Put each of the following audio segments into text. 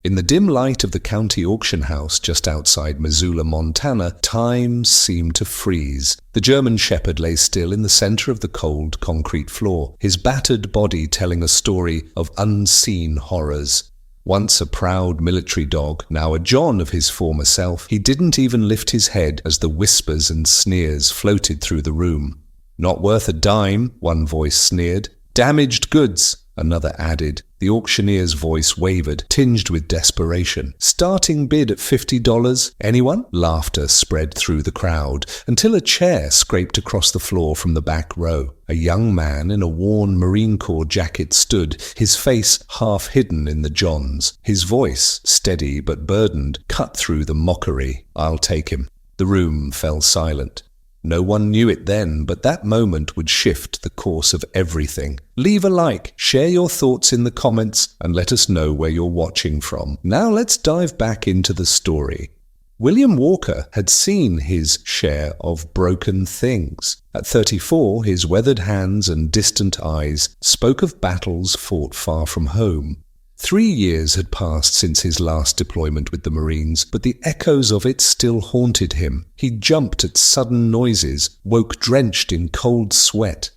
In the dim light of the county auction house just outside Missoula, Montana, time seemed to freeze. The German Shepherd lay still in the center of the cold concrete floor, his battered body telling a story of unseen horrors. Once a proud military dog, now a John of his former self, he didn't even lift his head as the whispers and sneers floated through the room. "Not worth a dime," one voice sneered. "Damaged goods," another added. The auctioneer's voice wavered, tinged with desperation. "Starting bid at $50. Anyone?" Laughter spread through the crowd, until a chair scraped across the floor from the back row. A young man in a worn Marine Corps jacket stood, his face half hidden in the johns. His voice, steady but burdened, cut through the mockery. "I'll take him." The room fell silent. No one knew it then, but that moment would shift the course of everything. Leave a like, share your thoughts in the comments, and let us know where you're watching from. Now let's dive back into the story. William Walker had seen his share of broken things. At 34, his weathered hands and distant eyes spoke of battles fought far from home. 3 years had passed since his last deployment with the Marines, but the echoes of it still haunted him. He jumped at sudden noises, woke drenched in cold sweat.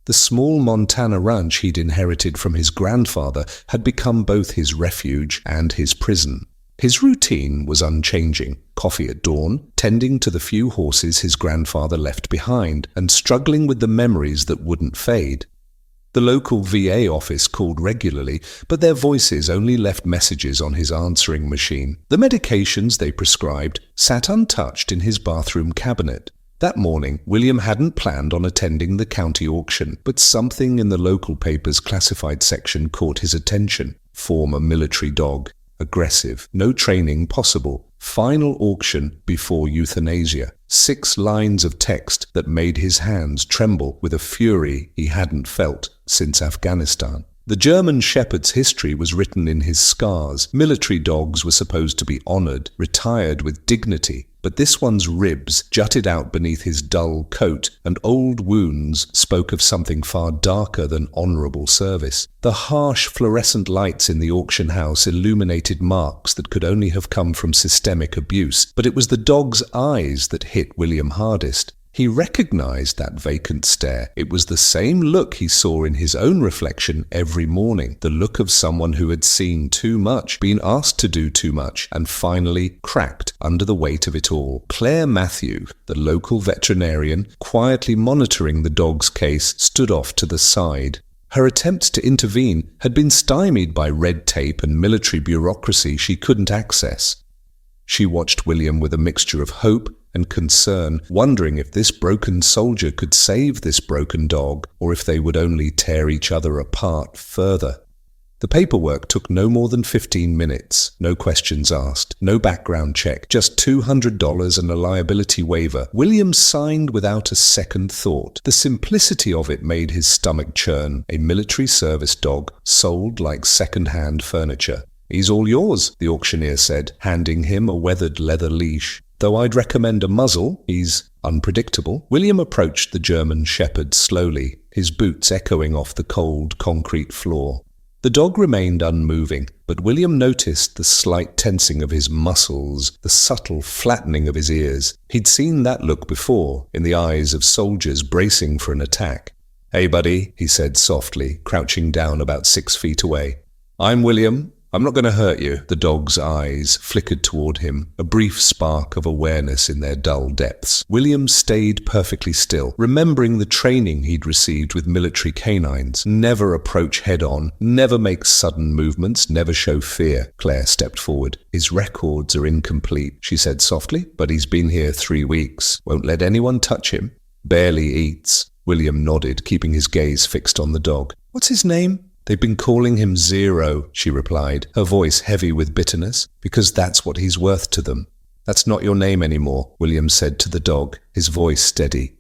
The small Montana ranch he'd inherited from his grandfather had become both his refuge and his prison. His routine was unchanging: coffee at dawn, tending to the few horses his grandfather left behind, and struggling with the memories that wouldn't fade. The local VA office called regularly, but their voices only left messages on his answering machine. The medications they prescribed sat untouched in his bathroom cabinet. That morning, William hadn't planned on attending the county auction, but something in the local paper's classified section caught his attention. Former military dog. Aggressive. No training possible. Final auction before euthanasia. 6 lines of text that made his hands tremble with a fury he hadn't felt since Afghanistan. The German Shepherd's history was written in his scars. Military dogs were supposed to be honored, retired with dignity, but this one's ribs jutted out beneath his dull coat, and old wounds spoke of something far darker than honorable service. The harsh fluorescent lights in the auction house illuminated marks that could only have come from systemic abuse, but it was the dog's eyes that hit William hardest. He recognized that vacant stare. It was the same look he saw in his own reflection every morning, the look of someone who had seen too much, been asked to do too much, and finally cracked under the weight of it all. Claire Matthew, the local veterinarian, quietly monitoring the dog's case, stood off to the side. Her attempts to intervene had been stymied by red tape and military bureaucracy she couldn't access. She watched William with a mixture of hope and concern, wondering if this broken soldier could save this broken dog, or if they would only tear each other apart further. The paperwork took no more than 15 minutes. No questions asked, no background check, just $200 and a liability waiver. William signed without a second thought. The simplicity of it made his stomach churn. A military service dog, sold like second-hand furniture. "He's all yours," the auctioneer said, handing him a weathered leather leash. "Though I'd recommend a muzzle, he's unpredictable." William approached the German Shepherd slowly, his boots echoing off the cold concrete floor. The dog remained unmoving, but William noticed the slight tensing of his muscles, the subtle flattening of his ears. He'd seen that look before, in the eyes of soldiers bracing for an attack. "Hey, buddy," he said softly, crouching down about 6 feet away. "I'm William. I'm not going to hurt you." The dog's eyes flickered toward him, a brief spark of awareness in their dull depths. William stayed perfectly still, remembering the training he'd received with military canines. Never approach head-on, never make sudden movements, never show fear. Claire stepped forward. "His records are incomplete," she said softly, "but he's been here 3 weeks. Won't let anyone touch him. Barely eats." William nodded, keeping his gaze fixed on the dog. "What's his name?" "They've been calling him Zero," she replied, her voice heavy with bitterness, "because that's what he's worth to them." "That's not your name anymore," William said to the dog, his voice steady.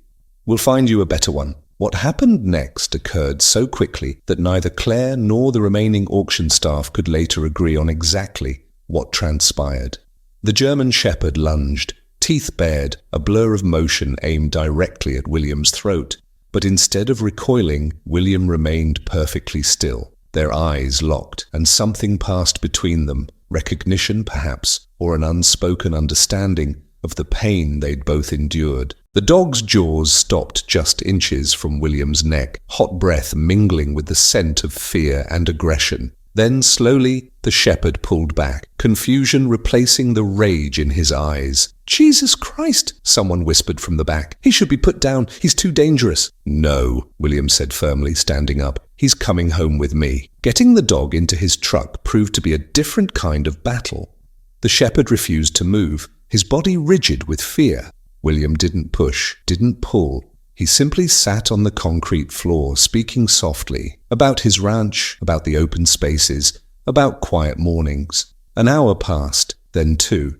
"We'll find you a better one." What happened next occurred so quickly that neither Claire nor the remaining auction staff could later agree on exactly what transpired. The German Shepherd lunged, teeth bared, a blur of motion aimed directly at William's throat. But instead of recoiling, William remained perfectly still. Their eyes locked, and something passed between them, recognition perhaps, or an unspoken understanding of the pain they'd both endured. The dog's jaws stopped just inches from William's neck, hot breath mingling with the scent of fear and aggression. Then slowly the shepherd pulled back, confusion replacing the rage in his eyes. "Jesus Christ," someone whispered from the back. "He should be put down. He's too dangerous." "No," William said firmly, standing up. "He's coming home with me." Getting the dog into his truck proved to be a different kind of battle. The shepherd refused to move, his body rigid with fear. William didn't push, didn't pull. He simply sat on the concrete floor, speaking softly, about his ranch, about the open spaces, about quiet mornings. An hour passed, then two.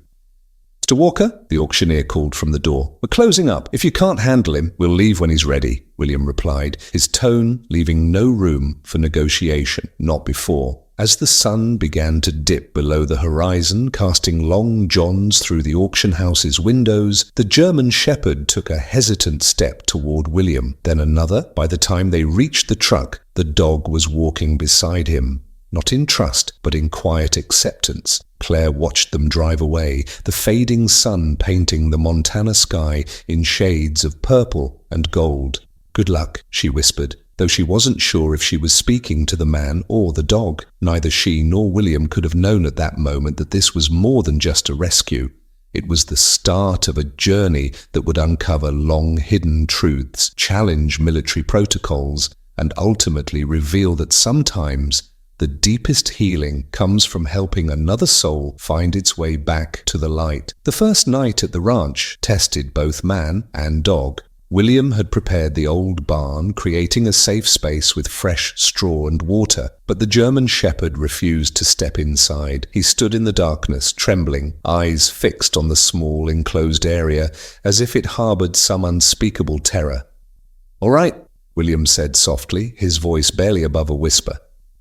"Mr. Walker," the auctioneer called from the door. "We're closing up. If you can't handle him, we'll leave when he's ready," William replied, his tone leaving no room for negotiation, not before. As the sun began to dip below the horizon, casting long johns through the auction house's windows, the German shepherd took a hesitant step toward William, then another. By the time they reached the truck, the dog was walking beside him, not in trust, but in quiet acceptance. Claire watched them drive away, the fading sun painting the Montana sky in shades of purple and gold. "Good luck," she whispered, though she wasn't sure if she was speaking to the man or the dog. Neither she nor William could have known at that moment that this was more than just a rescue. It was the start of a journey that would uncover long-hidden truths, challenge military protocols, and ultimately reveal that sometimes the deepest healing comes from helping another soul find its way back to the light. The first night at the ranch tested both man and dog. William had prepared the old barn, creating a safe space with fresh straw and water, but the German shepherd refused to step inside. He stood in the darkness, trembling, eyes fixed on the small enclosed area, as if it harbored some unspeakable terror. "All right," William said softly, his voice barely above a whisper.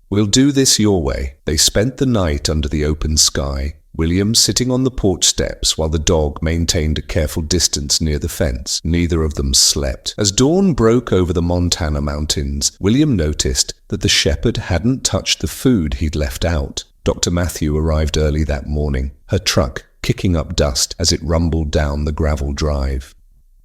"We'll do this your way." They spent the night under the open sky, William sitting on the porch steps while the dog maintained a careful distance near the fence. Neither of them slept. As dawn broke over the Montana mountains, William noticed that the shepherd hadn't touched the food he'd left out. Dr. Matthew arrived early that morning, her truck kicking up dust as it rumbled down the gravel drive.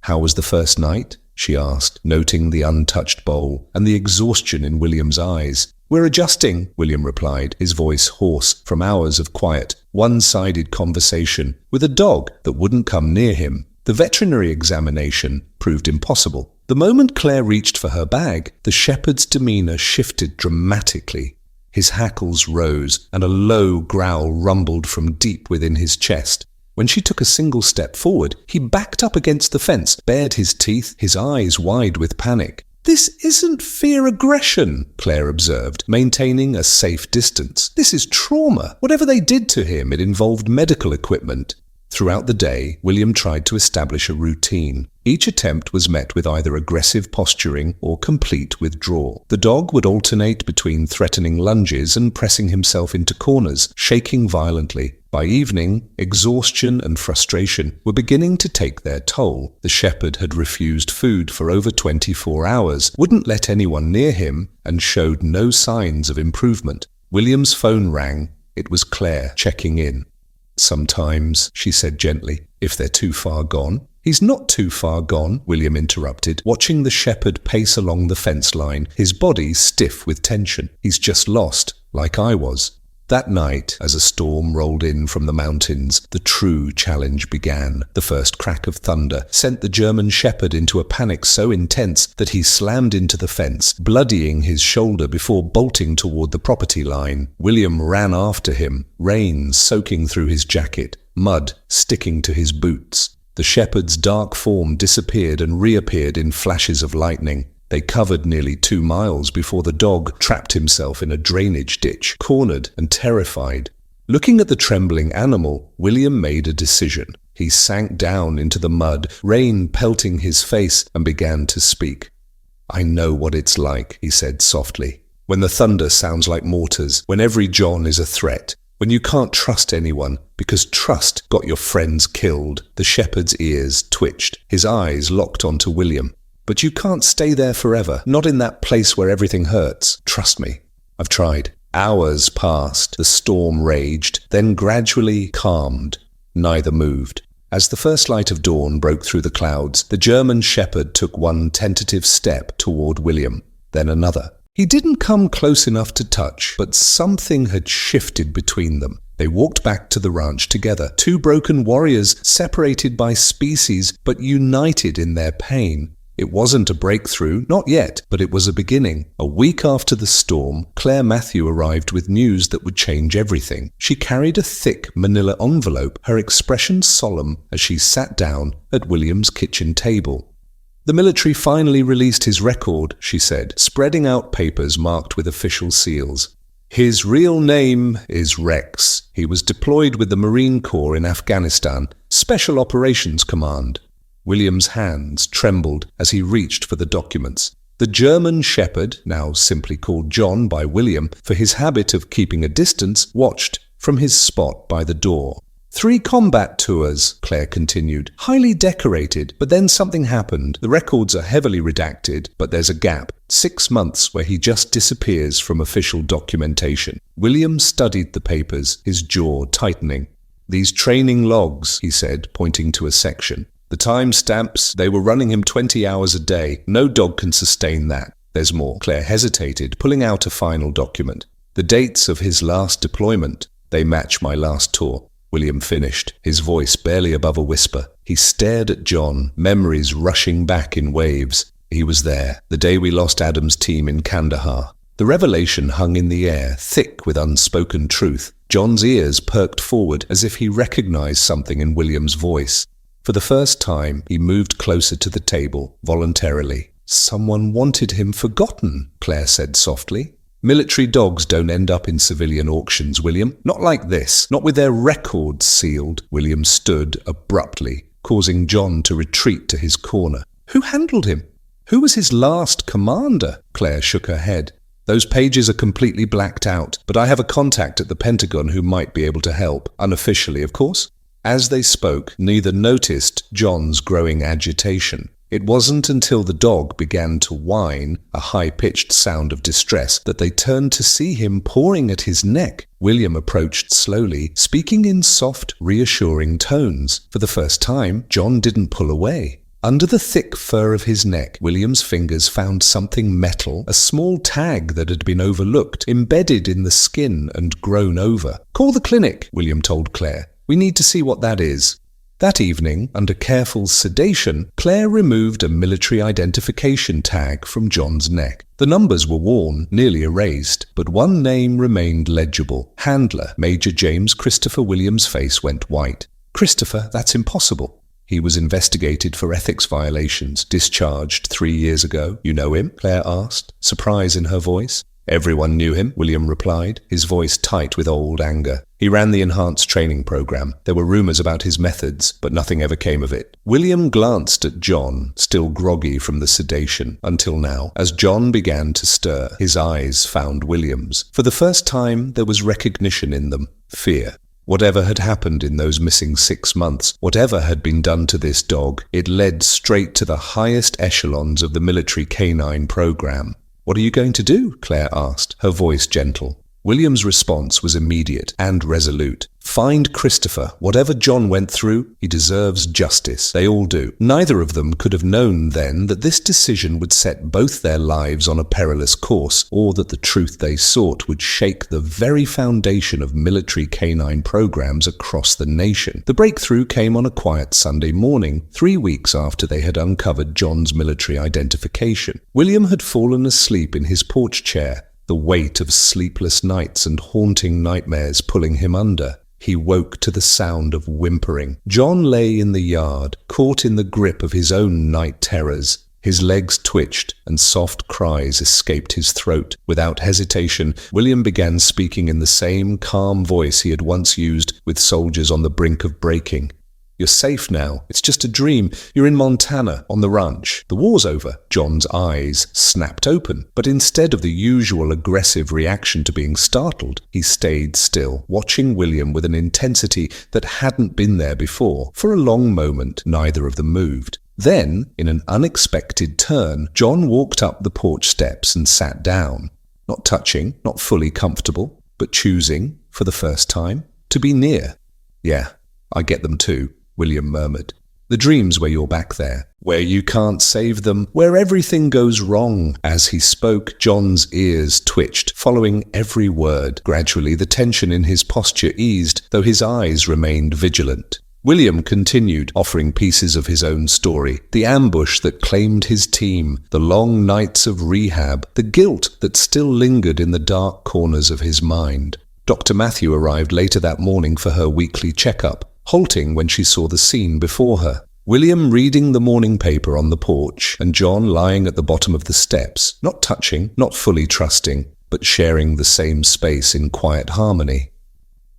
"How was the first night?" she asked, noting the untouched bowl and the exhaustion in William's eyes. "We're adjusting," William replied, his voice hoarse from hours of quiet, one-sided conversation with a dog that wouldn't come near him. The veterinary examination proved impossible. The moment Claire reached for her bag, the shepherd's demeanor shifted dramatically. His hackles rose, and a low growl rumbled from deep within his chest. When she took a single step forward, he backed up against the fence, bared his teeth, his eyes wide with panic. "This isn't fear-aggression," Claire observed, maintaining a safe distance. "This is trauma. Whatever they did to him, it involved medical equipment." Throughout the day, William tried to establish a routine. Each attempt was met with either aggressive posturing or complete withdrawal. The dog would alternate between threatening lunges and pressing himself into corners, shaking violently. By evening, exhaustion and frustration were beginning to take their toll. The shepherd had refused food for over 24 hours, wouldn't let anyone near him, and showed no signs of improvement. William's phone rang. It was Claire checking in. "Sometimes," she said gently, "if they're too far gone." "He's not too far gone," William interrupted, watching the shepherd pace along the fence line, his body stiff with tension. "He's just lost, like I was." That night, as a storm rolled in from the mountains, the true challenge began. The first crack of thunder sent the German shepherd into a panic so intense that he slammed into the fence, bloodying his shoulder before bolting toward the property line. William ran after him, rain soaking through his jacket, mud sticking to his boots. The shepherd's dark form disappeared and reappeared in flashes of lightning. They covered nearly 2 miles before the dog trapped himself in a drainage ditch, cornered and terrified. Looking at the trembling animal, William made a decision. He sank down into the mud, rain pelting his face, and began to speak. "I know what it's like," he said softly. "When the thunder sounds like mortars, when every John is a threat, when you can't trust anyone because trust got your friends killed." The shepherd's ears twitched, his eyes locked onto William. "But you can't stay there forever, not in that place where everything hurts. Trust me. I've tried. Hours passed, the storm raged, then gradually calmed. Neither moved. As the first light of dawn broke through the clouds, the German shepherd took one tentative step toward William, then another. He didn't come close enough to touch, but something had shifted between them. They walked back to the ranch together, two broken warriors separated by species but united in their pain. It wasn't a breakthrough, not yet, but it was a beginning. A week after the storm, Claire Matthew arrived with news that would change everything. She carried a thick manila envelope, her expression solemn as she sat down at William's kitchen table. "The military finally released his record," she said, spreading out papers marked with official seals. "His real name is Rex. He was deployed with the Marine Corps in Afghanistan, Special Operations Command." William's hands trembled as he reached for the documents. The German shepherd, now simply called John by William for his habit of keeping a distance, watched from his spot by the door. "3 combat tours," Claire continued, "highly decorated, but then something happened. The records are heavily redacted, but there's a gap. 6 months where he just disappears from official documentation." William studied the papers, his jaw tightening. "These training logs," he said, pointing to a section. "The time stamps, they were running him 20 hours a day. No dog can sustain that. There's more." Claire hesitated, pulling out a final document. "The dates of his last deployment. They match my last tour." William finished, his voice barely above a whisper. He stared at John, memories rushing back in waves. He was there, the day we lost Adam's team in Kandahar. The revelation hung in the air, thick with unspoken truth. John's ears perked forward as if he recognized something in William's voice. For the first time, he moved closer to the table, voluntarily. "Someone wanted him forgotten," Claire said softly. "Military dogs don't end up in civilian auctions, William. Not like this. Not with their records sealed." William stood abruptly, causing John to retreat to his corner. "Who handled him? Who was his last commander?" Claire shook her head. "Those pages are completely blacked out, but I have a contact at the Pentagon who might be able to help. Unofficially, of course." As they spoke, neither noticed John's growing agitation. It wasn't until the dog began to whine, a high-pitched sound of distress, that they turned to see him pawing at his neck. William approached slowly, speaking in soft, reassuring tones. For the first time, John didn't pull away. Under the thick fur of his neck, William's fingers found something metal, a small tag that had been overlooked, embedded in the skin and grown over. "Call the clinic," William told Claire. "We need to see what that is." That evening, under careful sedation, Claire removed a military identification tag from John's neck. The numbers were worn, nearly erased, but one name remained legible. Handler, Major James Christopher. Williams' face went white. "Christopher, that's impossible." "He was investigated for ethics violations, discharged 3 years ago. You know him?" Claire asked, surprise in her voice. "Everyone knew him," William replied, his voice tight with old anger. "He ran the enhanced training program. There were rumors about his methods, but nothing ever came of it." William glanced at John, still groggy from the sedation, until now. As John began to stir, his eyes found William's. For the first time, there was recognition in them. Fear. Whatever had happened in those missing 6 months, whatever had been done to this dog, it led straight to the highest echelons of the military canine program. "What are you going to do?" Claire asked, her voice gentle. William's response was immediate and resolute. "Find Christopher. Whatever John went through, he deserves justice. They all do." Neither of them could have known then that this decision would set both their lives on a perilous course, or that the truth they sought would shake the very foundation of military canine programs across the nation. The breakthrough came on a quiet Sunday morning, 3 weeks after they had uncovered John's military identification. William had fallen asleep in his porch chair, the weight of sleepless nights and haunting nightmares pulling him under. He woke to the sound of whimpering. John lay in the yard, caught in the grip of his own night terrors. His legs twitched, and soft cries escaped his throat. Without hesitation, William began speaking in the same calm voice he had once used with soldiers on the brink of breaking. "You're safe now. It's just a dream. You're in Montana, on the ranch. The war's over." John's eyes snapped open, but instead of the usual aggressive reaction to being startled, he stayed still, watching William with an intensity that hadn't been there before. For a long moment, neither of them moved. Then, in an unexpected turn, John walked up the porch steps and sat down. Not touching, not fully comfortable, but choosing, for the first time, to be near. Yeah, I get them too, William murmured. The dreams where you're back there, where you can't save them, where everything goes wrong. As he spoke, John's ears twitched, following every word. Gradually, the tension in his posture eased, though his eyes remained vigilant. William continued, offering pieces of his own story. The ambush that claimed his team, the long nights of rehab, the guilt that still lingered in the dark corners of his mind. Dr. Matthew arrived later that morning for her weekly checkup, halting when she saw the scene before her. William reading the morning paper on the porch, and John lying at the bottom of the steps, not touching, not fully trusting, but sharing the same space in quiet harmony.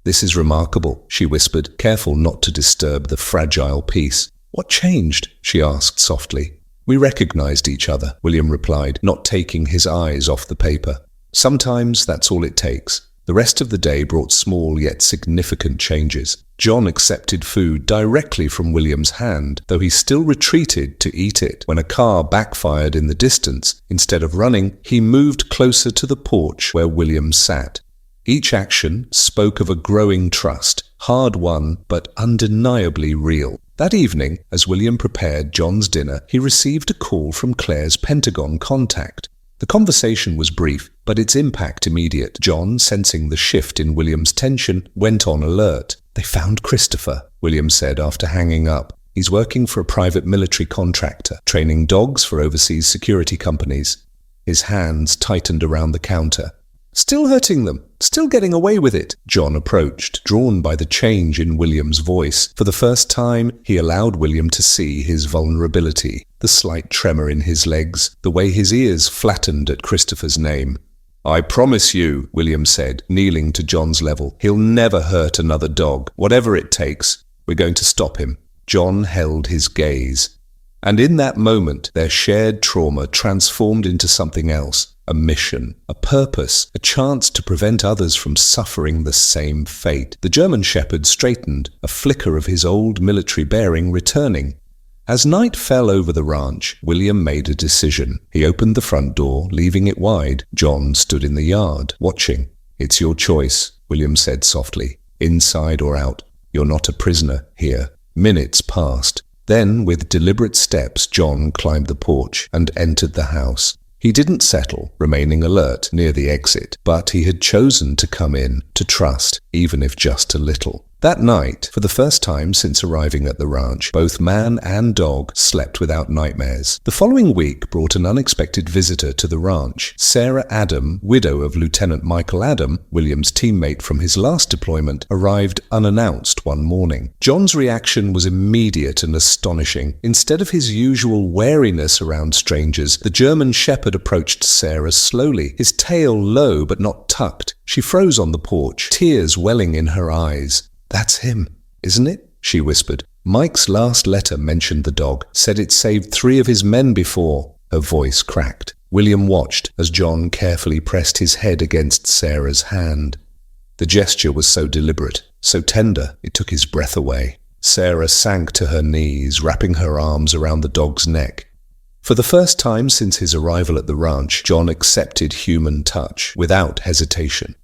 "This is remarkable," she whispered, careful not to disturb the fragile peace. "What changed?" she asked softly. "We recognized each other," William replied, not taking his eyes off the paper. "Sometimes that's all it takes." The rest of the day brought small yet significant changes. John accepted food directly from William's hand, though he still retreated to eat it. When a car backfired in the distance, instead of running, he moved closer to the porch where William sat. Each action spoke of a growing trust, hard-won but undeniably real. That evening, as William prepared John's dinner, he received a call from Claire's Pentagon contact. The conversation was brief, but its impact immediate. John, sensing the shift in William's tension, went on alert. "They found Christopher," William said after hanging up. "He's working for a private military contractor, training dogs for overseas security companies." His hands tightened around the counter. "Still hurting them, still getting away with it." John approached, drawn by the change in William's voice. For the first time, he allowed William to see his vulnerability, the slight tremor in his legs, the way his ears flattened at Christopher's name. "I promise you," William said, kneeling to John's level, "he'll never hurt another dog, whatever it takes. We're going to stop him." John held his gaze. And in that moment, their shared trauma transformed into something else. A mission, a purpose, a chance to prevent others from suffering the same fate. The German shepherd straightened, a flicker of his old military bearing returning. As night fell over the ranch, William made a decision. He opened the front door, leaving it wide. John stood in the yard, watching. "It's your choice," William said softly. "Inside or out. You're not a prisoner here." Minutes passed. Then, with deliberate steps, John climbed the porch and entered the house. He didn't settle, remaining alert near the exit, but he had chosen to come in, to trust, even if just a little. That night, for the first time since arriving at the ranch, both man and dog slept without nightmares. The following week brought an unexpected visitor to the ranch. Sarah Adam, widow of Lieutenant Michael Adam, William's teammate from his last deployment, arrived unannounced one morning. John's reaction was immediate and astonishing. Instead of his usual wariness around strangers, the German shepherd approached Sarah slowly, his tail low but not tucked. She froze on the porch, tears welling in her eyes. "That's him, isn't it?" she whispered. "Mike's last letter mentioned the dog, said it saved 3 of his men before." Her voice cracked. William watched as John carefully pressed his head against Sarah's hand. The gesture was so deliberate, so tender, it took his breath away. Sarah sank to her knees, wrapping her arms around the dog's neck. For the first time since his arrival at the ranch, John accepted human touch without hesitation.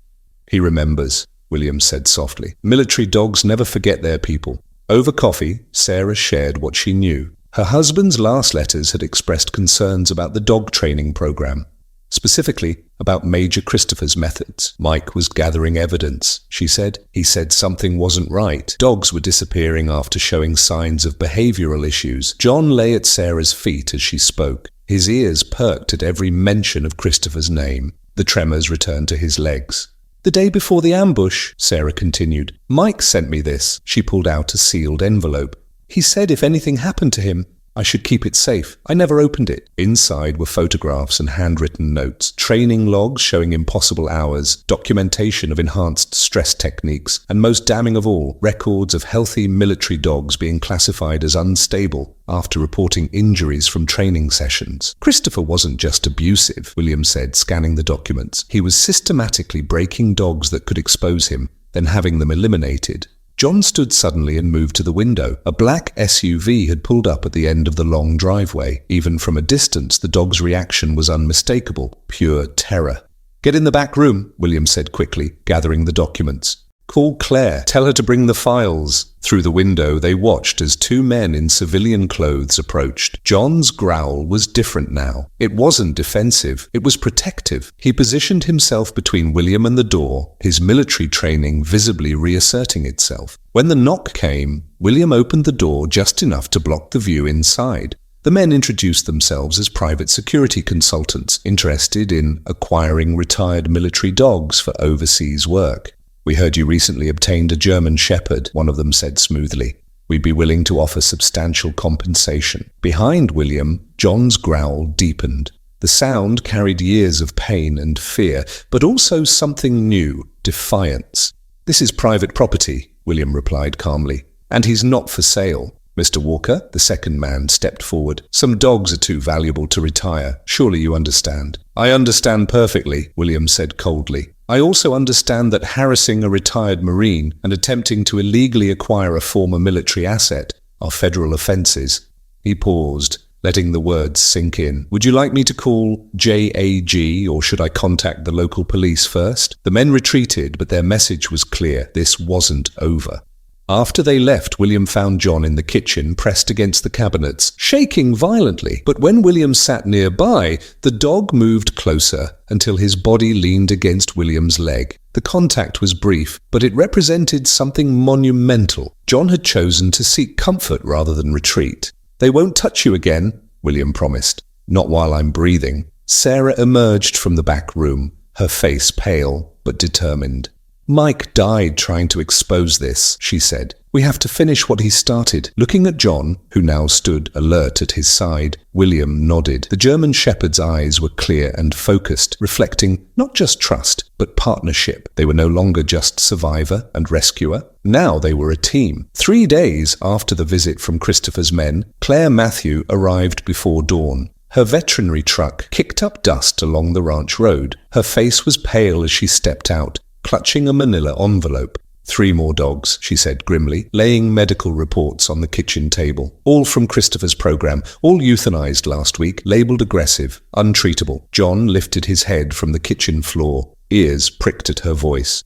"He remembers," William said softly. "Military dogs never forget their people." Over coffee, Sarah shared what she knew. Her husband's last letters had expressed concerns about the dog training program, specifically about Major Christopher's methods. Mike was gathering evidence, she said. He said something wasn't right. Dogs were disappearing after showing signs of behavioral issues. John lay at Sarah's feet as she spoke. His ears perked at every mention of Christopher's name. The tremors returned to his legs. "The day before the ambush," Sarah continued, "Mike sent me this." She pulled out a sealed envelope. "He said if anything happened to him, I should keep it safe. I never opened it." Inside were photographs and handwritten notes, training logs showing impossible hours, documentation of enhanced stress techniques, and most damning of all, records of healthy military dogs being classified as unstable after reporting injuries from training sessions. Christopher wasn't just abusive, William said, scanning the documents. He was systematically breaking dogs that could expose him, then having them eliminated. John stood suddenly and moved to the window. A black SUV had pulled up at the end of the long driveway. Even from a distance, the dog's reaction was unmistakable, pure terror. "Get in the back room," William said quickly, gathering the documents. "Call Claire. Tell her to bring the files." Through the window, they watched as two men in civilian clothes approached. John's growl was different now. It wasn't defensive. It was protective. He positioned himself between William and the door, his military training visibly reasserting itself. When the knock came, William opened the door just enough to block the view inside. The men introduced themselves as private security consultants, interested in acquiring retired military dogs for overseas work. "We heard you recently obtained a German shepherd," one of them said smoothly. "We'd be willing to offer substantial compensation." Behind William, John's growl deepened. The sound carried years of pain and fear, but also something new, defiance. "This is private property," William replied calmly, "and he's not for sale." "Mr. Walker," the second man stepped forward, "some dogs are too valuable to retire. Surely you understand." "I understand perfectly," William said coldly. "I also understand that harassing a retired Marine and attempting to illegally acquire a former military asset are federal offenses." He paused, letting the words sink in. "Would you like me to call JAG, or should I contact the local police first?" The men retreated, but their message was clear. This wasn't over. After they left, William found John in the kitchen, pressed against the cabinets, shaking violently. But when William sat nearby, the dog moved closer until his body leaned against William's leg. The contact was brief, but it represented something monumental. John had chosen to seek comfort rather than retreat. "They won't touch you again," William promised. "Not while I'm breathing." Sarah emerged from the back room, her face pale but determined. "Mike died trying to expose this," she said. "We have to finish what he started." Looking at John, who now stood alert at his side, William nodded. The German shepherd's eyes were clear and focused, reflecting not just trust, but partnership. They were no longer just survivor and rescuer. Now they were a team. 3 days after the visit from Christopher's men, Claire Matthew arrived before dawn. Her veterinary truck kicked up dust along the ranch road. Her face was pale as she stepped out, clutching a manila envelope. "3 more dogs," she said grimly, laying medical reports on the kitchen table. "All from Christopher's program, all euthanized last week, labeled aggressive, untreatable." John lifted his head from the kitchen floor. Ears pricked at her voice.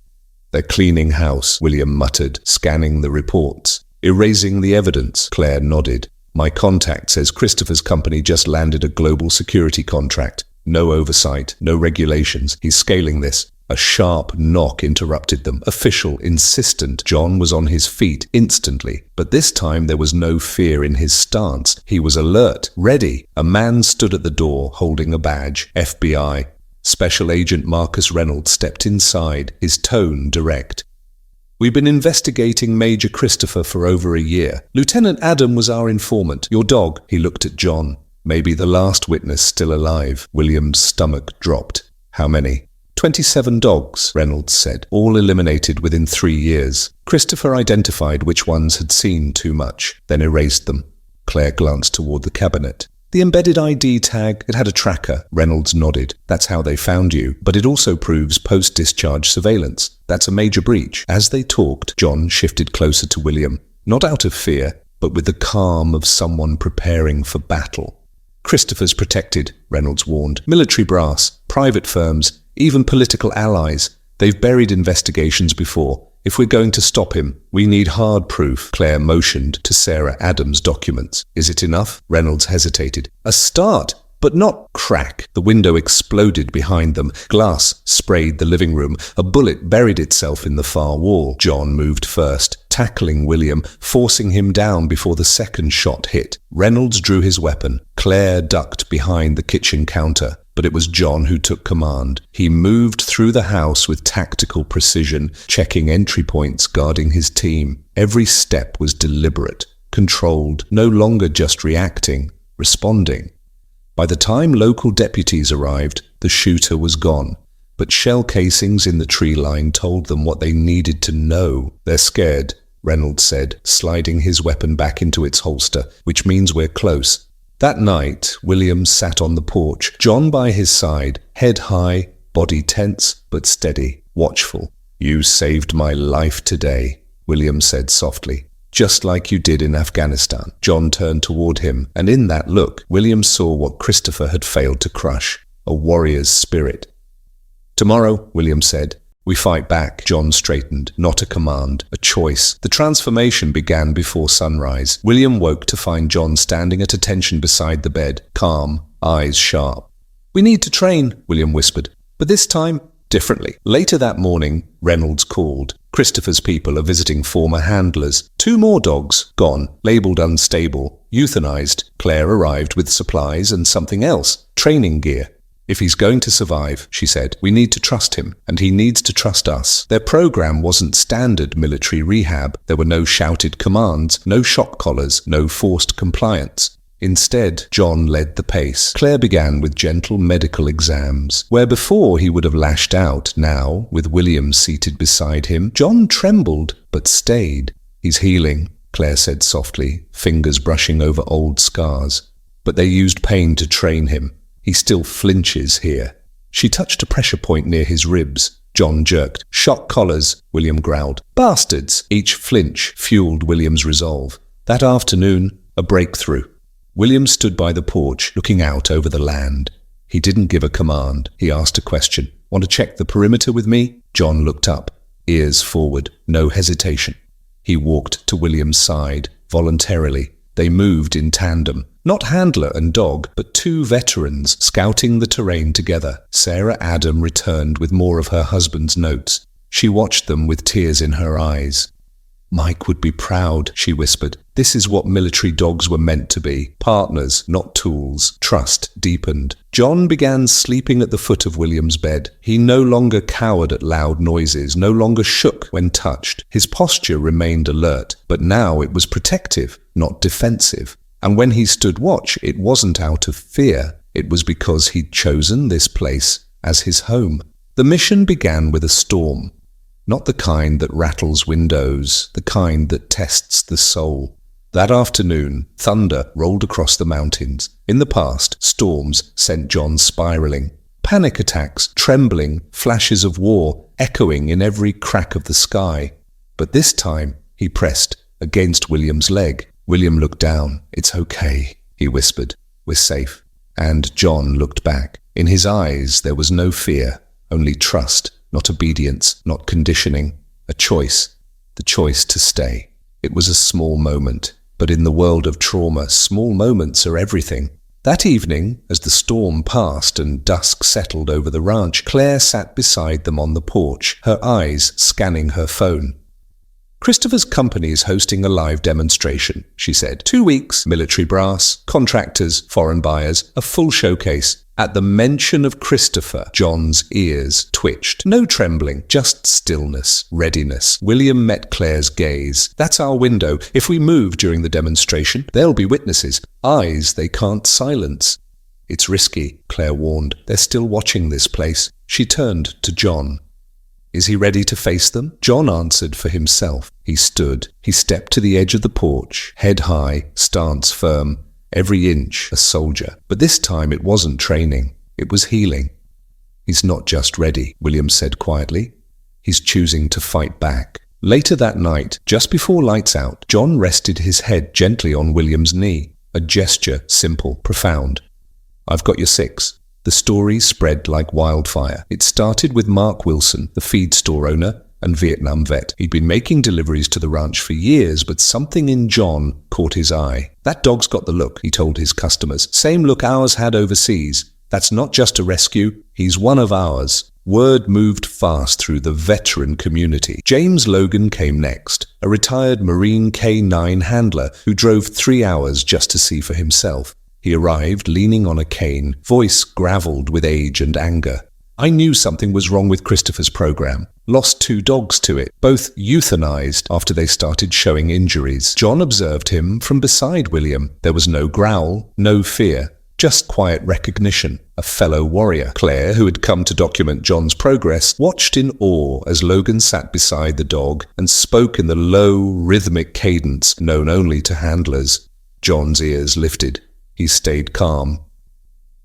"They're cleaning house," William muttered, scanning the reports. "Erasing the evidence," Claire nodded. "My contact says Christopher's company just landed a global security contract. No oversight, no regulations. He's scaling this." A sharp knock interrupted them. Official, insistent. John was on his feet instantly, but this time there was no fear in his stance. He was alert, ready. A man stood at the door, holding a badge. FBI. Special Agent Marcus Reynolds stepped inside, his tone direct. "We've been investigating Major Christopher for over a year. Lieutenant Adam was our informant. Your dog." He looked at John. "Maybe the last witness still alive." William's stomach dropped. "How many?" 27 dogs, Reynolds said, all eliminated within 3 years. Christopher identified which ones had seen too much, then erased them. Claire glanced toward the cabinet. "The embedded ID tag, it had a tracker." Reynolds nodded. "That's how they found you, but it also proves post-discharge surveillance. That's a major breach." As they talked, John shifted closer to William, not out of fear, but with the calm of someone preparing for battle. "Christopher's protected," Reynolds warned. "Military brass, private firms, even political allies. They've buried investigations before. If we're going to stop him, we need hard proof." Claire motioned to Sarah Adams' documents. "Is it enough?" Reynolds hesitated. "A start, but not crack." The window exploded behind them. Glass sprayed the living room. A bullet buried itself in the far wall. John moved first, tackling William, forcing him down before the second shot hit. Reynolds drew his weapon. Claire ducked behind the kitchen counter. But it was John who took command. He moved through the house with tactical precision, checking entry points, guarding his team. Every step was deliberate, controlled, no longer just reacting, responding. By the time local deputies arrived, the shooter was gone. But shell casings in the tree line told them what they needed to know. "They're scared," Reynolds said, sliding his weapon back into its holster, "which means we're close." That night, William sat on the porch, John by his side, head high, body tense but steady, watchful. "You saved my life today," William said softly. "Just like you did in Afghanistan." John turned toward him, and in that look, William saw what Christopher had failed to crush, a warrior's spirit. "Tomorrow," William said. "We fight back." John straightened. Not a command, a choice. The transformation began before sunrise. William woke to find John standing at attention beside the bed, calm, eyes sharp. "We need to train," William whispered, "but this time, differently." Later that morning, Reynolds called. Christopher's people are visiting former handlers. 2 more dogs, gone, labelled unstable, euthanized. Claire arrived with supplies and something else, training gear. "If he's going to survive," she said, "we need to trust him, and he needs to trust us." Their program wasn't standard military rehab. There were no shouted commands, no shock collars, no forced compliance. Instead, John led the pace. Claire began with gentle medical exams. Where before he would have lashed out, now, with William seated beside him, John trembled but stayed. "He's healing," Claire said softly, fingers brushing over old scars. "But they used pain to train him. He still flinches here." She touched a pressure point near his ribs. John jerked. "Shock collars," William growled. "Bastards!" Each flinch fueled William's resolve. That afternoon, a breakthrough. William stood by the porch, looking out over the land. He didn't give a command. He asked a question. "Want to check the perimeter with me?" John looked up, ears forward, no hesitation. He walked to William's side, voluntarily. They moved in tandem. Not handler and dog, but 2 veterans scouting the terrain together. Sarah Adam returned with more of her husband's notes. She watched them with tears in her eyes. "Mike would be proud," she whispered. "This is what military dogs were meant to be. Partners, not tools." Trust deepened. John began sleeping at the foot of William's bed. He no longer cowered at loud noises, no longer shook when touched. His posture remained alert, but now it was protective, not defensive. And when he stood watch, it wasn't out of fear. It was because he'd chosen this place as his home. The mission began with a storm. Not the kind that rattles windows, the kind that tests the soul. That afternoon, thunder rolled across the mountains. In the past, storms sent John spiraling. Panic attacks, trembling, flashes of war, echoing in every crack of the sky. But this time, he pressed against William's leg. William looked down. "It's okay," he whispered. "We're safe." And John looked back. In his eyes, there was no fear, only trust. Not obedience, not conditioning, a choice, the choice to stay. It was a small moment, but in the world of trauma, small moments are everything. That evening, as the storm passed and dusk settled over the ranch, Claire sat beside them on the porch, her eyes scanning her phone. "Christopher's company is hosting a live demonstration," she said. 2 weeks, military brass, contractors, foreign buyers, a full showcase. At the mention of Christopher, John's ears twitched. No trembling, just stillness, readiness. William met Claire's gaze. "That's our window. If we move during the demonstration, there'll be witnesses. Eyes they can't silence." "It's risky," Claire warned. "They're still watching this place." She turned to John. "Is he ready to face them?" John answered for himself. He stood. He stepped to the edge of the porch, head high, stance firm. Every inch a soldier. But this time it wasn't training. It was healing. "He's not just ready," William said quietly. "He's choosing to fight back." Later that night, just before lights out, John rested his head gently on William's knee. A gesture, simple, profound. "I've got your 6. The story spread like wildfire. It started with Mark Wilson, the feed store owner and Vietnam vet. He'd been making deliveries to the ranch for years, but something in John caught his eye. "That dog's got the look," he told his customers. "Same look ours had overseas. That's not just a rescue. He's one of ours." Word moved fast through the veteran community. James Logan came next, a retired Marine K-9 handler who drove 3 hours just to see for himself. He arrived leaning on a cane, voice gravelled with age and anger. "I knew something was wrong with Christopher's program. Lost 2 dogs to it, both euthanized after they started showing injuries." John observed him from beside William. There was no growl, no fear, just quiet recognition. A fellow warrior. Claire, who had come to document John's progress, watched in awe as Logan sat beside the dog and spoke in the low, rhythmic cadence known only to handlers. John's ears lifted. He stayed calm.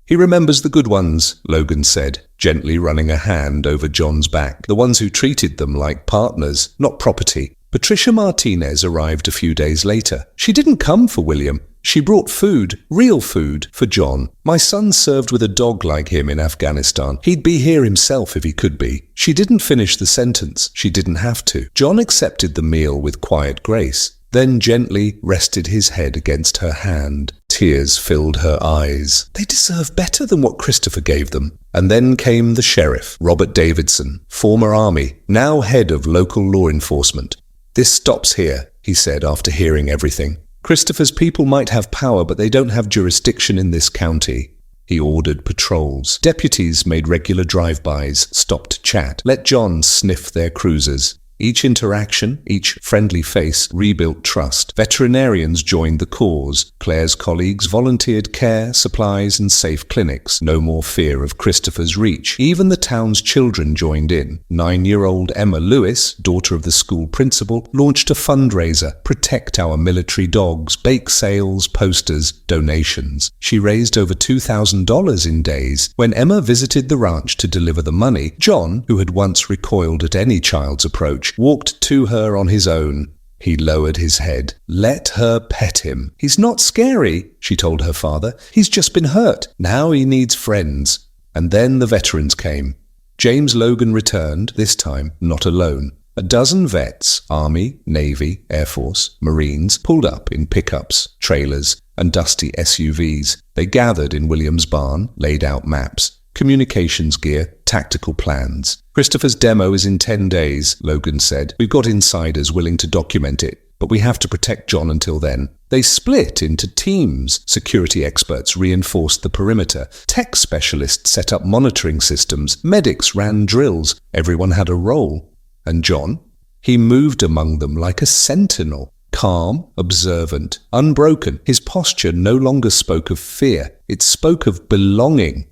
"He remembers the good ones," Logan said, gently running a hand over John's back. "The ones who treated them like partners, not property." Patricia Martinez arrived a few days later. She didn't come for William. She brought food, real food, for John. My son served with a dog like him in Afghanistan. He'd be here himself if he could be. She didn't finish the sentence. She didn't have to. John accepted the meal with quiet grace, then gently rested his head against her hand. Tears filled her eyes. They deserve better than what Christopher gave them. And then came the sheriff, Robert Davidson, former Army, now head of local law enforcement. This stops here, he said after hearing everything. Christopher's people might have power, but they don't have jurisdiction in this county. He ordered patrols. Deputies made regular drive-bys, stopped to chat, let John sniff their cruisers. Each interaction, each friendly face, rebuilt trust. Veterinarians joined the cause. Claire's colleagues volunteered care, supplies, and safe clinics. No more fear of Christopher's reach. Even the town's children joined in. 9-year-old Emma Lewis, daughter of the school principal, launched a fundraiser, Protect Our Military Dogs, bake sales, posters, donations. She raised over $2,000 in days. When Emma visited the ranch to deliver the money, John, who had once recoiled at any child's approach, walked to her on his own. He lowered his head. Let her pet him. He's not scary, she told her father. He's just been hurt. Now he needs friends. And then the veterans came. James Logan returned, this time not alone. A dozen vets, Army, Navy, Air Force, Marines, pulled up in pickups, trailers, and dusty SUVs. They gathered in William's barn, laid out maps, communications gear, tactical plans. Christopher's demo is in 10 days, Logan said. We've got insiders willing to document it, but we have to protect John until then. They split into teams. Security experts reinforced the perimeter. Tech specialists set up monitoring systems. Medics ran drills. Everyone had a role. And John? He moved among them like a sentinel. Calm, observant, unbroken. His posture no longer spoke of fear. It spoke of belonging.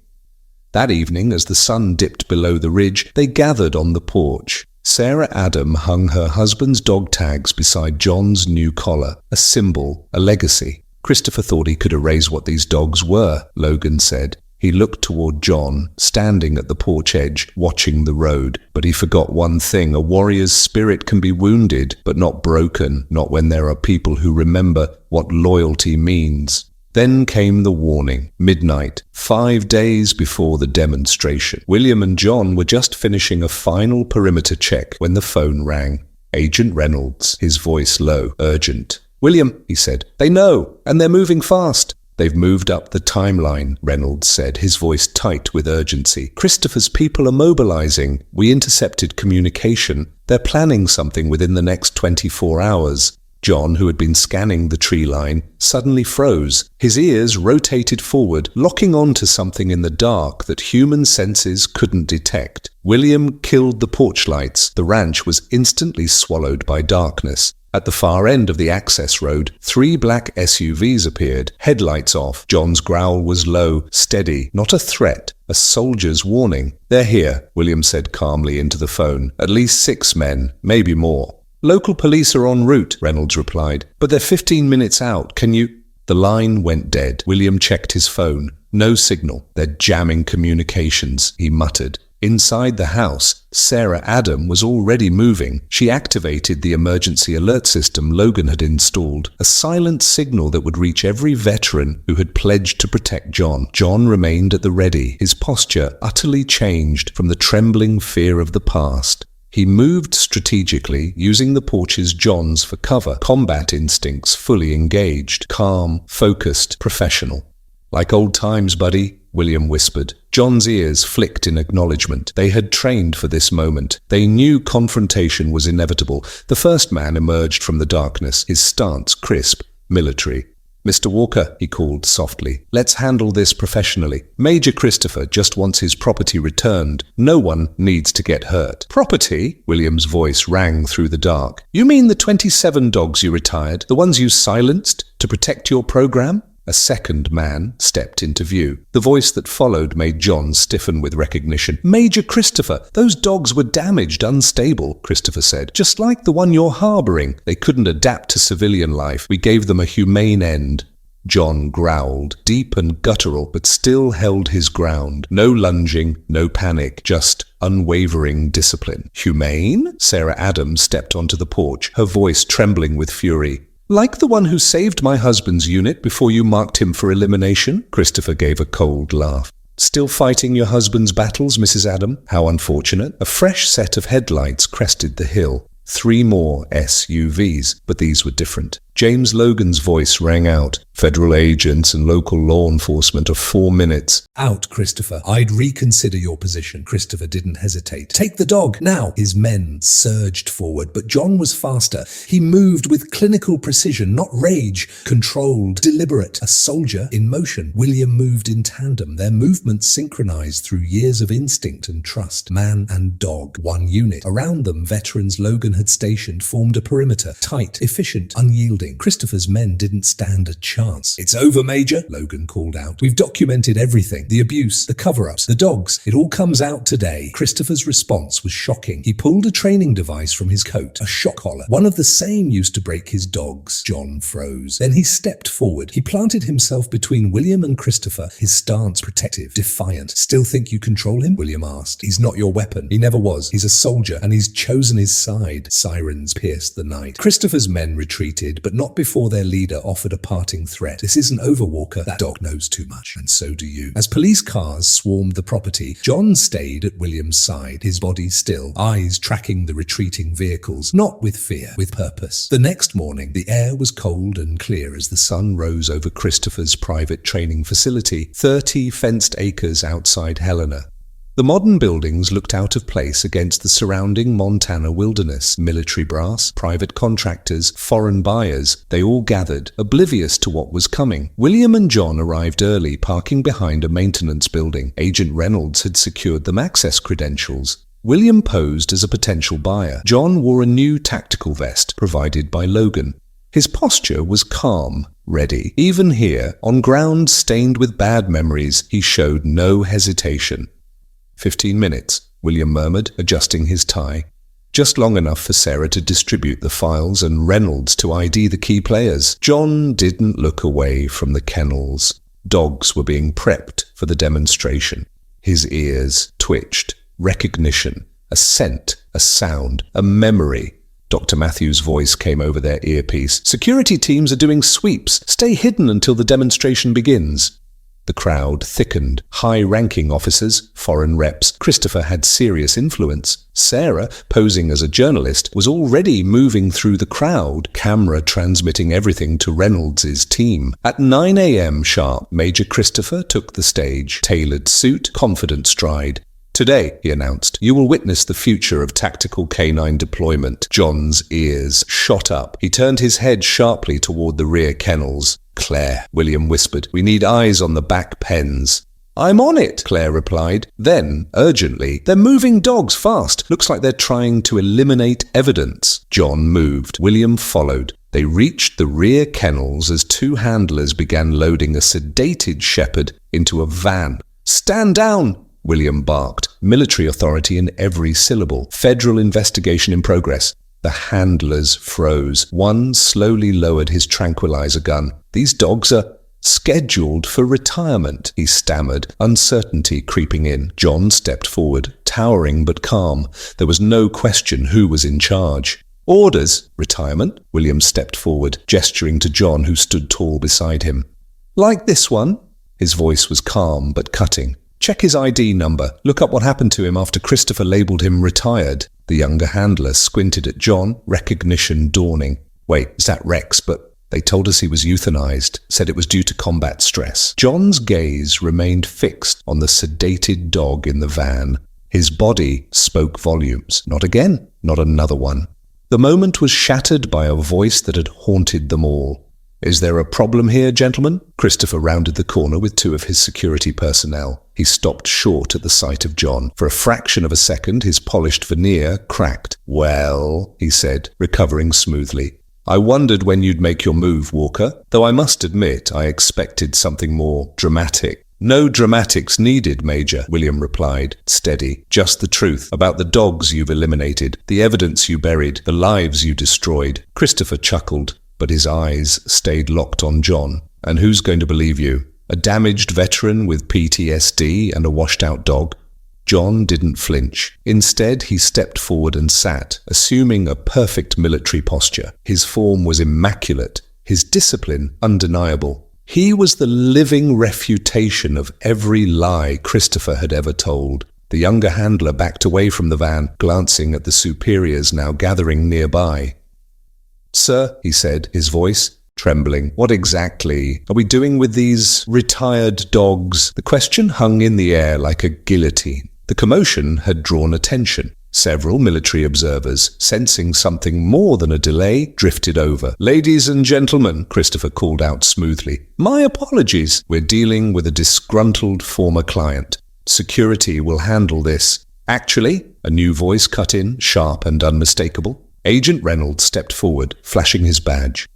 That evening, as the sun dipped below the ridge, they gathered on the porch. Sarah Adam hung her husband's dog tags beside John's new collar, a symbol, a legacy. Christopher thought he could erase what these dogs were, Logan said. He looked toward John, standing at the porch edge, watching the road. But he forgot one thing: a warrior's spirit can be wounded, but not broken, not when there are people who remember what loyalty means. Then came the warning. Midnight, 5 days before the demonstration. William and John were just finishing a final perimeter check when the phone rang. Agent Reynolds, his voice low, urgent. William, he said, they know, and they're moving fast. They've moved up the timeline, Reynolds said, his voice tight with urgency. Christopher's people are mobilizing. We intercepted communication. They're planning something within the next 24 hours. John, who had been scanning the tree line, suddenly froze. His ears rotated forward, locking onto something in the dark that human senses couldn't detect. William killed the porch lights. The ranch was instantly swallowed by darkness. At the far end of the access road, 3 black SUVs appeared, headlights off. John's growl was low, steady, not a threat, a soldier's warning. They're here, William said calmly into the phone. At least 6 men, maybe more. Local police are en route, Reynolds replied, but they're 15 minutes out. Can you? The line went dead. William checked his phone. No signal. They're jamming communications, he muttered. Inside the house, Sarah Adam was already moving. She activated the emergency alert system Logan had installed, a silent signal that would reach every veteran who had pledged to protect John. John remained at the ready, his posture utterly changed from the trembling fear of the past. He moved strategically, using the porch's johns for cover, combat instincts fully engaged, calm, focused, professional. Like old times, buddy, William whispered. John's ears flicked in acknowledgement. They had trained for this moment. They knew confrontation was inevitable. The first man emerged from the darkness, his stance crisp, military. Mr. Walker, he called softly, let's handle this professionally. Major Christopher just wants his property returned. No one needs to get hurt. Property? William's voice rang through the dark. You mean the 27 dogs you retired, the ones you silenced to protect your program? A second man stepped into view. The voice that followed made John stiffen with recognition. Major Christopher, those dogs were damaged, unstable, Christopher said. Just like the one you're harboring. They couldn't adapt to civilian life. We gave them a humane end. John growled, deep and guttural, but still held his ground. No lunging, no panic, just unwavering discipline. Humane? Sarah Adams stepped onto the porch, her voice trembling with fury. Like the one who saved my husband's unit before you marked him for elimination? Christopher gave a cold laugh. Still fighting your husband's battles, Mrs. Adam? How unfortunate. A fresh set of headlights crested the hill. 3 more SUVs, but these were different. James Logan's voice rang out. Federal agents and local law enforcement are 4 minutes. Out, Christopher. I'd reconsider your position. Christopher didn't hesitate. Take the dog, now! His men surged forward, but John was faster. He moved with clinical precision, not rage. Controlled, deliberate. A soldier in motion. William moved in tandem, their movements synchronized through years of instinct and trust. Man and dog, 1 unit. Around them, veterans Logan had stationed formed a perimeter. Tight, efficient, unyielding. Christopher's men didn't stand a chance. It's over, Major, Logan called out. We've documented everything. The abuse, the cover-ups, the dogs. It all comes out today. Christopher's response was shocking. He pulled a training device from his coat, a shock collar, one of the same used to break his dogs. John froze. Then he stepped forward. He planted himself between William and Christopher, his stance protective, defiant. Still think you control him? William asked. He's not your weapon. He never was. He's a soldier, and he's chosen his side. Sirens pierced the night. Christopher's men retreated, but not before their leader offered a parting threat. This isn't over, Walker. That dog knows too much, and so do you. As police cars swarmed the property, John stayed at William's side, his body still, eyes tracking the retreating vehicles, not with fear, with purpose. The next morning, the air was cold and clear as the sun rose over Christopher's private training facility, 30 fenced acres outside Helena. The modern buildings looked out of place against the surrounding Montana wilderness. Military brass, private contractors, foreign buyers, they all gathered, oblivious to what was coming. William and John arrived early, parking behind a maintenance building. Agent Reynolds had secured them access credentials. William posed as a potential buyer. John wore a new tactical vest provided by Logan. His posture was calm, ready. Even here, on ground stained with bad memories, he showed no hesitation. 15 minutes, William murmured, adjusting his tie. Just long enough for Sarah to distribute the files and Reynolds to ID the key players. John didn't look away from the kennels. Dogs were being prepped for the demonstration. His ears twitched. Recognition. A scent. A sound. A memory. Dr. Matthews' voice came over their earpiece. Security teams are doing sweeps. Stay hidden until the demonstration begins. The crowd thickened. High-ranking officers, foreign reps. Christopher had serious influence. Sarah, posing as a journalist, was already moving through the crowd, camera transmitting everything to Reynolds' team. At 9 a.m. sharp, Major Christopher took the stage. Tailored suit, confident stride. Today, he announced, you will witness the future of tactical canine deployment. John's ears shot up. He turned his head sharply toward the rear kennels. Claire, William whispered, we need eyes on the back pens. I'm on it, Claire replied. Then, urgently, they're moving dogs fast. Looks like they're trying to eliminate evidence. John moved. William followed. They reached the rear kennels as 2 handlers began loading a sedated shepherd into a van. Stand down! William barked, military authority in every syllable. Federal investigation in progress. The handlers froze. One slowly lowered his tranquilizer gun. These dogs are scheduled for retirement, he stammered, uncertainty creeping in. John stepped forward, towering but calm. There was no question who was in charge. Orders? Retirement? William stepped forward, gesturing to John, who stood tall beside him. Like this one? His voice was calm but cutting. Check his ID number. Look up what happened to him after Christopher labeled him retired. The younger handler squinted at John, recognition dawning. Wait, is that Rex? But they told us he was euthanized, said it was due to combat stress. John's gaze remained fixed on the sedated dog in the van. His body spoke volumes. Not again, not another one. The moment was shattered by a voice that had haunted them all. Is there a problem here, gentlemen? Christopher rounded the corner with 2 of his security personnel. He stopped short at the sight of John. For a fraction of a second, his polished veneer cracked. Well, he said, recovering smoothly. I wondered when you'd make your move, Walker, though I must admit I expected something more dramatic. No dramatics needed, Major, William replied, steady. Just the truth about the dogs you've eliminated, the evidence you buried, the lives you destroyed. Christopher chuckled, but his eyes stayed locked on John. And who's going to believe you? A damaged veteran with PTSD and a washed-out dog? John didn't flinch. Instead, he stepped forward and sat, assuming a perfect military posture. His form was immaculate, his discipline undeniable. He was the living refutation of every lie Christopher had ever told. The younger handler backed away from the van, glancing at the superiors now gathering nearby. "Sir," he said, his voice trembling, "what exactly are we doing with these retired dogs?" The question hung in the air like a guillotine. The commotion had drawn attention. Several military observers, sensing something more than a delay, drifted over. "Ladies and gentlemen," Christopher called out smoothly, "my apologies. We're dealing with a disgruntled former client. Security will handle this." "Actually," a new voice cut in, sharp and unmistakable. Agent Reynolds stepped forward, flashing his badge.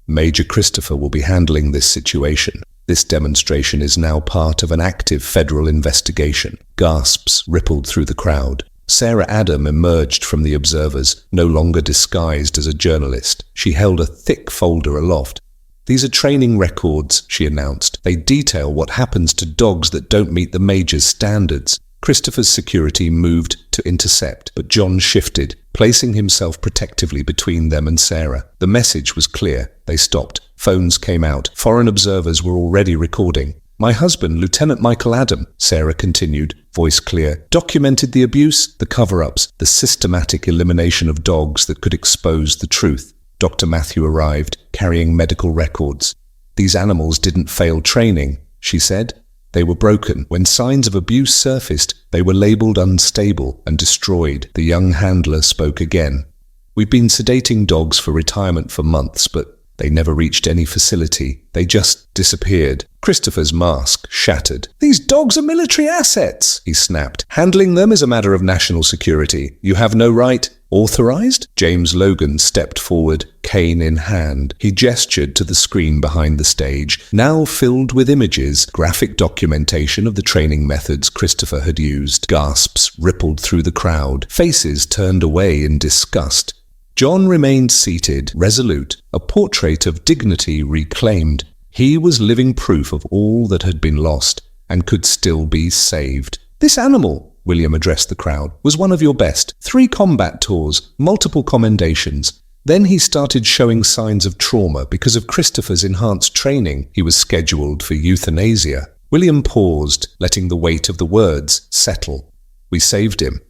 "Major Christopher will be handling this situation. This demonstration is now part of an active federal investigation." Gasps rippled through the crowd. Sarah Adam emerged from the observers, no longer disguised as a journalist. She held a thick folder aloft. "These are training records," she announced. "They detail what happens to dogs that don't meet the Major's standards." Christopher's security moved to intercept, but John shifted, placing himself protectively between them and Sarah. The message was clear. They stopped. Phones came out. Foreign observers were already recording. "My husband, Lieutenant Michael Adam," Sarah continued, voice clear, "documented the abuse, the cover-ups, the systematic elimination of dogs that could expose the truth." Dr. Matthew arrived, carrying medical records. "These animals didn't fail training," she said. "They were broken. When signs of abuse surfaced, they were labeled unstable and destroyed." The young handler spoke again. "We've been sedating dogs for retirement for months, but they never reached any facility. They just disappeared." Christopher's mask shattered. "These dogs are military assets," he snapped. "Handling them is a matter of national security. You have no right." "Authorized?" James Logan stepped forward, cane in hand. He gestured to the screen behind the stage, now filled with images, graphic documentation of the training methods Christopher had used. Gasps rippled through the crowd. Faces turned away in disgust. John remained seated, resolute, a portrait of dignity reclaimed. He was living proof of all that had been lost and could still be saved. "This animal," William addressed the crowd, "was one of your best. 3 combat tours, multiple commendations. Then he started showing signs of trauma because of Christopher's enhanced training. He was scheduled for euthanasia." William paused, letting the weight of the words settle. "We saved him.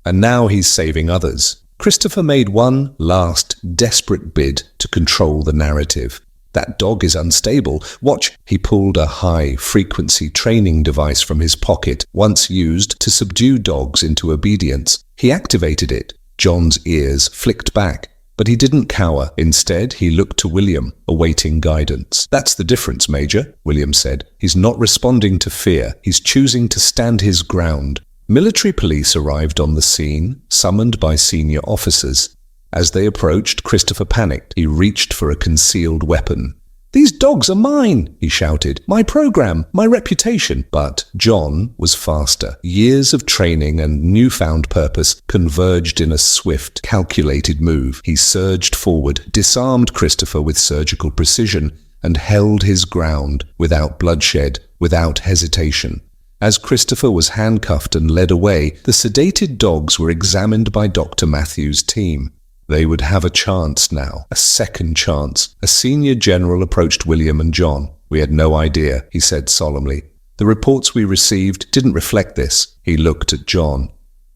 And now he's saving others." Christopher made one last, desperate bid to control the narrative. "That dog is unstable. Watch." He pulled a high-frequency training device from his pocket, once used to subdue dogs into obedience. He activated it. John's ears flicked back, but he didn't cower. Instead, he looked to William, awaiting guidance. "That's the difference, Major," William said. "He's not responding to fear. He's choosing to stand his ground." Military police arrived on the scene, summoned by senior officers. As they approached, Christopher panicked. He reached for a concealed weapon. "These dogs are mine," he shouted. "My program, my reputation." But John was faster. Years of training and newfound purpose converged in a swift, calculated move. He surged forward, disarmed Christopher with surgical precision, and held his ground, without bloodshed, without hesitation. As Christopher was handcuffed and led away, the sedated dogs were examined by Dr. Matthew's team. They would have a chance now, a second chance. A senior general approached William and John. "We had no idea," he said solemnly. "The reports we received didn't reflect this." He looked at John.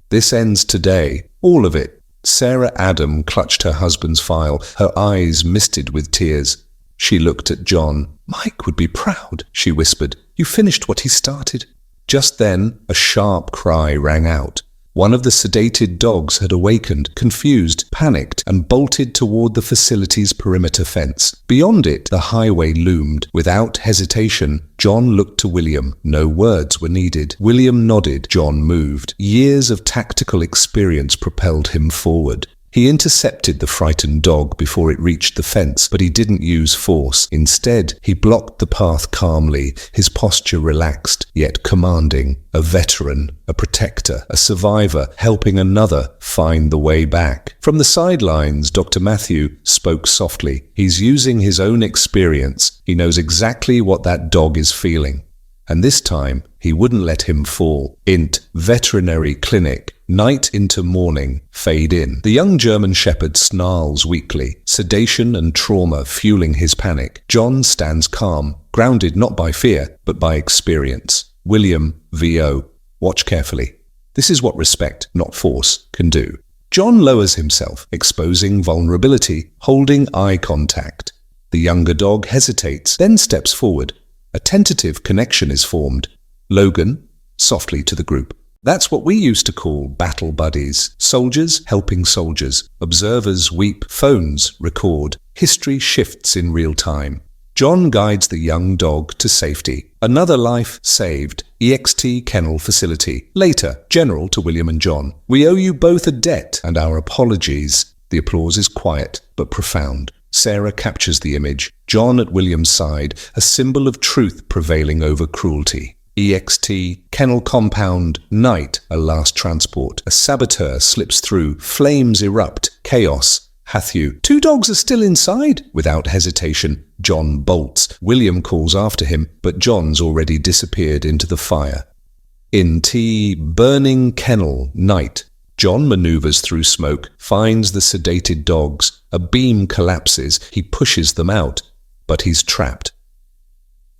"This ends today. All of it." Sarah Adam clutched her husband's file, her eyes misted with tears. She looked at John. "Mike would be proud," she whispered. "You finished what he started." Just then, a sharp cry rang out. One of the sedated dogs had awakened, confused, panicked, and bolted toward the facility's perimeter fence. Beyond it, the highway loomed. Without hesitation, John looked to William. No words were needed. William nodded. John moved. Years of tactical experience propelled him forward. He intercepted the frightened dog before it reached the fence, but he didn't use force. Instead, he blocked the path calmly, his posture relaxed, yet commanding. A veteran, a protector, a survivor, helping another find the way back. From the sidelines, Dr. Matthew spoke softly. He's using his own experience. He knows exactly what that dog is feeling. And this time, He wouldn't let him fall. Int. Veterinary clinic. Night into morning. Fade in. The young German shepherd snarls weakly, sedation and trauma fueling his panic. John stands calm, grounded not by fear, but by experience. William, VO. Watch carefully. This is what respect, not force, can do. John lowers himself, exposing vulnerability, holding eye contact. The younger dog hesitates, then steps forward. A tentative connection is formed. Logan, softly to the group. That's what we used to call battle buddies. Soldiers helping soldiers. Observers weep, phones record. History shifts in real time. John guides the young dog to safety. Another life saved. EXT Kennel Facility. Later, General to William and John. We owe you both a debt and our apologies. The applause is quiet but profound. Sarah captures the image. John at William's side, a symbol of truth prevailing over cruelty. EXT, kennel compound, night, a last transport. A saboteur slips through, flames erupt, chaos. Hathew, 2 dogs are still inside. Without hesitation, John bolts. William calls after him, but John's already disappeared into the fire. In T, burning kennel, night. John maneuvers through smoke, finds the sedated dogs. A beam collapses, he pushes them out, but he's trapped.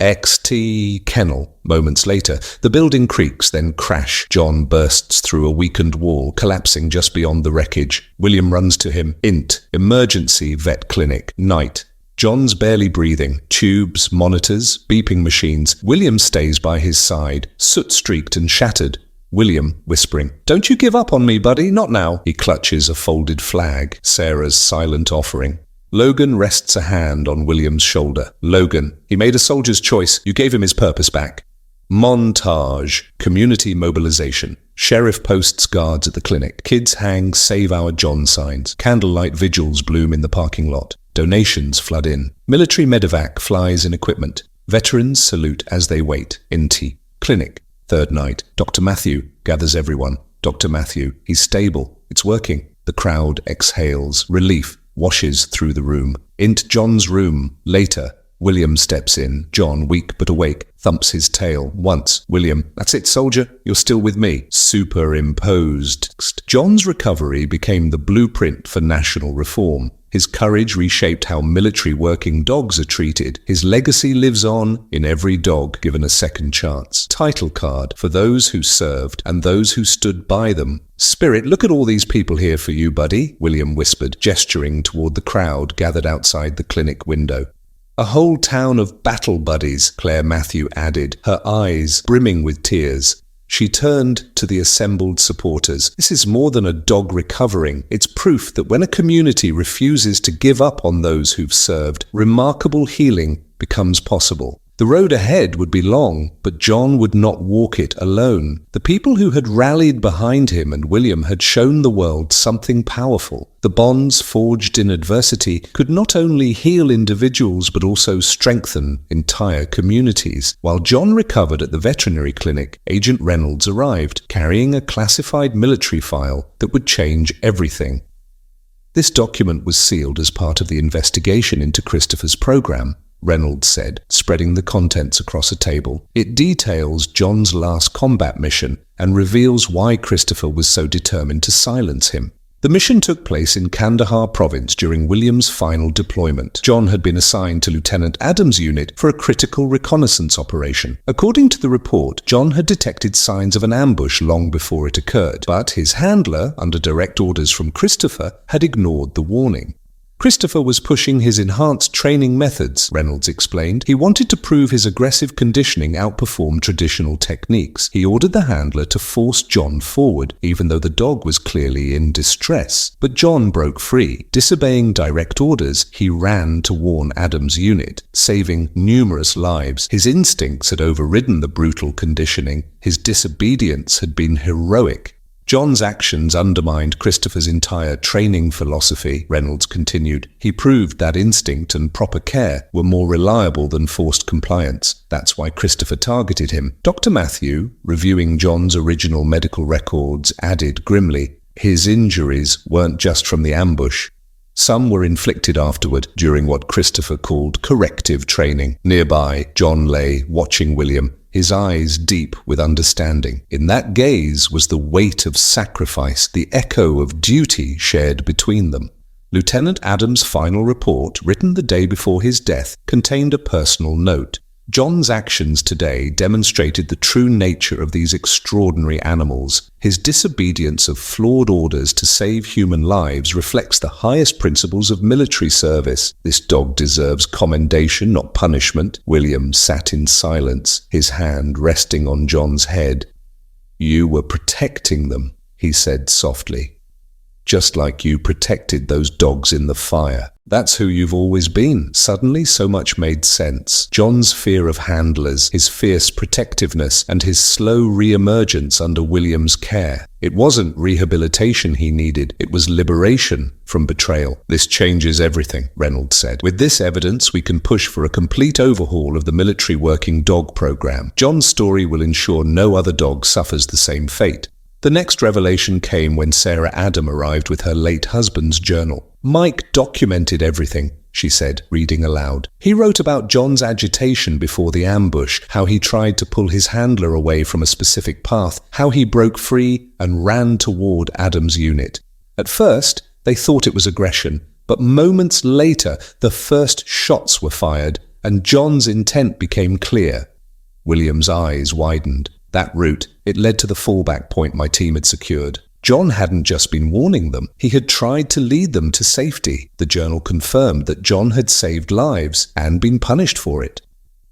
XT kennel. Moments later, the building creaks, then crash. John bursts through a weakened wall, collapsing just beyond the wreckage. William runs to him. Int. Emergency vet clinic. Night. John's barely breathing. Tubes, monitors, beeping machines. William stays by his side, soot-streaked and shattered. William, whispering, "Don't you give up on me, buddy, not now." He clutches a folded flag, Sarah's silent offering. Logan rests a hand on William's shoulder. Logan, he made a soldier's choice. You gave him his purpose back. Montage. Community mobilization. Sheriff posts guards at the clinic. Kids hang Save Our John signs. Candlelight vigils bloom in the parking lot. Donations flood in. Military medevac flies in equipment. Veterans salute as they wait. NT. Clinic. Third night. Dr. Matthew gathers everyone. Dr. Matthew, he's stable. It's working. The crowd exhales. Relief washes through the room. Int John's room. Later, William steps in. John, weak but awake, thumps his tail. Once. William, "That's it, soldier. You're still with me." Superimposed. John's recovery became the blueprint for national reform. His courage reshaped how military working dogs are treated. His legacy lives on in every dog given a second chance. Title card for those who served and those who stood by them. "Spirit, look at all these people here for you, buddy," William whispered, gesturing toward the crowd gathered outside the clinic window. "A whole town of battle buddies," Claire Matthew added, her eyes brimming with tears. She turned to the assembled supporters. "This is more than a dog recovering. It's proof that when a community refuses to give up on those who've served, remarkable healing becomes possible. The road ahead would be long, but John would not walk it alone. The people who had rallied behind him and William had shown the world something powerful. The bonds forged in adversity could not only heal individuals but also strengthen entire communities. While John recovered at the veterinary clinic, Agent Reynolds arrived, carrying a classified military file that would change everything. This document was sealed as part of the investigation into Christopher's program, Reynolds said, spreading the contents across a table. It details John's last combat mission and reveals why Christopher was so determined to silence him. The mission took place in Kandahar province during William's final deployment. John had been assigned to Lieutenant Adams' unit for a critical reconnaissance operation. According to the report, John had detected signs of an ambush long before it occurred, but his handler, under direct orders from Christopher, had ignored the warning. Christopher was pushing his enhanced training methods, Reynolds explained. He wanted to prove his aggressive conditioning outperformed traditional techniques. He ordered the handler to force John forward, even though the dog was clearly in distress. But John broke free. Disobeying direct orders, he ran to warn Adams' unit, saving numerous lives. His instincts had overridden the brutal conditioning. His disobedience had been heroic. John's actions undermined Christopher's entire training philosophy, Reynolds continued. He proved that instinct and proper care were more reliable than forced compliance. That's why Christopher targeted him. Dr. Matthew, reviewing John's original medical records, added grimly, his injuries weren't just from the ambush. Some were inflicted afterward during what Christopher called corrective training. Nearby, John lay watching William, his eyes deep with understanding. In that gaze was the weight of sacrifice, the echo of duty shared between them. Lieutenant Adams' final report, written the day before his death, contained a personal note. John's actions today demonstrated the true nature of these extraordinary animals. His disobedience of flawed orders to save human lives reflects the highest principles of military service. This dog deserves commendation, not punishment. William sat in silence, his hand resting on John's head. "You were protecting them," he said softly. "Just like you protected those dogs in the fire. That's who you've always been." Suddenly, so much made sense. John's fear of handlers, his fierce protectiveness, and his slow re-emergence under William's care. It wasn't rehabilitation he needed, it was liberation from betrayal. "This changes everything," Reynolds said. "With this evidence, we can push for a complete overhaul of the military working dog program. John's story will ensure no other dog suffers the same fate." The next revelation came when Sarah Adam arrived with her late husband's journal. "Mike documented everything," she said, reading aloud. "He wrote about John's agitation before the ambush, how he tried to pull his handler away from a specific path, how he broke free and ran toward Adam's unit. At first, they thought it was aggression, but moments later, the first shots were fired, and John's intent became clear." William's eyes widened. That route, it led to the fallback point my team had secured. John hadn't just been warning them, he had tried to lead them to safety. The journal confirmed that John had saved lives and been punished for it.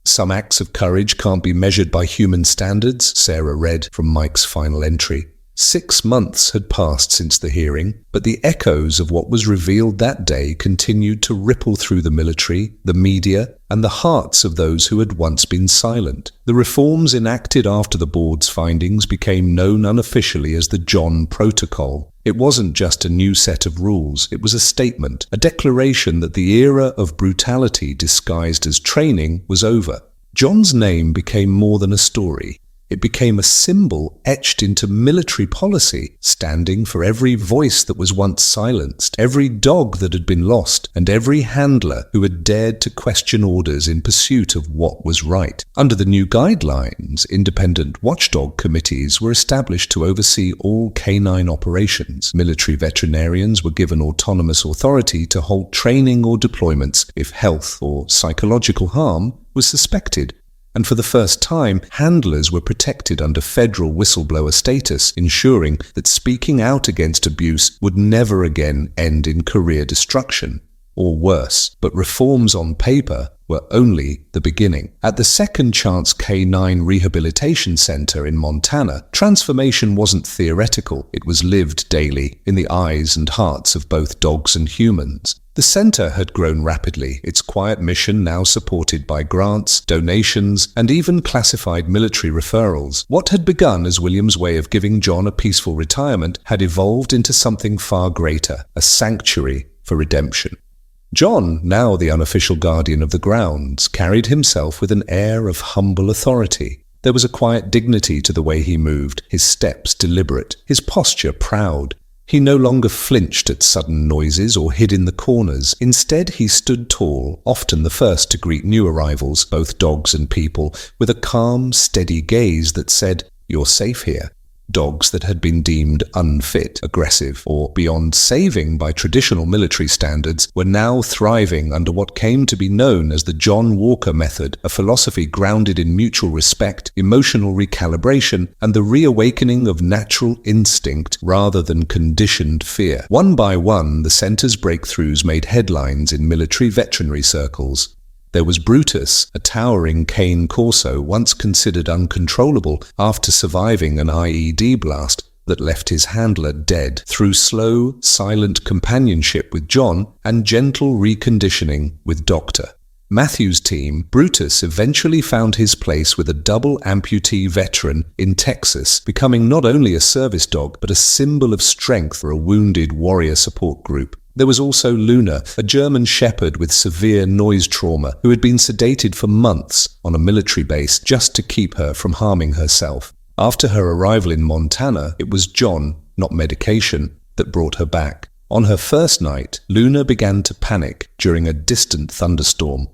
"Some acts of courage can't be measured by human standards," Sarah read from Mike's final entry. 6 months had passed since the hearing, but the echoes of what was revealed that day continued to ripple through the military, the media, and the hearts of those who had once been silent. The reforms enacted after the board's findings became known unofficially as the John Protocol. It wasn't just a new set of rules, it was a statement, a declaration that the era of brutality disguised as training was over. John's name became more than a story. It became a symbol etched into military policy, standing for every voice that was once silenced, every dog that had been lost, and every handler who had dared to question orders in pursuit of what was right. Under the new guidelines, independent watchdog committees were established to oversee all canine operations. Military veterinarians were given autonomous authority to halt training or deployments if health or psychological harm was suspected. And for the first time, handlers were protected under federal whistleblower status, ensuring that speaking out against abuse would never again end in career destruction, or worse. But reforms on paper were only the beginning. At the Second Chance K9 Rehabilitation Center in Montana, transformation wasn't theoretical, it was lived daily in the eyes and hearts of both dogs and humans. The center had grown rapidly, its quiet mission now supported by grants, donations, and even classified military referrals. What had begun as William's way of giving John a peaceful retirement had evolved into something far greater, a sanctuary for redemption. John, now the unofficial guardian of the grounds, carried himself with an air of humble authority. There was a quiet dignity to the way he moved, his steps deliberate, his posture proud. He no longer flinched at sudden noises or hid in the corners. Instead, he stood tall, often the first to greet new arrivals, both dogs and people, with a calm, steady gaze that said, "You're safe here." Dogs that had been deemed unfit, aggressive, or beyond saving by traditional military standards were now thriving under what came to be known as the John Walker method, a philosophy grounded in mutual respect, emotional recalibration, and the reawakening of natural instinct rather than conditioned fear. One by one, the center's breakthroughs made headlines in military veterinary circles. There was Brutus, a towering cane corso once considered uncontrollable after surviving an IED blast that left his handler dead. Through slow, silent companionship with John and gentle reconditioning with Dr. Matthew's team, Brutus eventually found his place with a double amputee veteran in Texas, becoming not only a service dog but a symbol of strength for a wounded warrior support group. There was also Luna, a German shepherd with severe noise trauma who had been sedated for months on a military base just to keep her from harming herself. After her arrival in Montana, it was John, not medication, that brought her back. On her first night, Luna began to panic during a distant thunderstorm.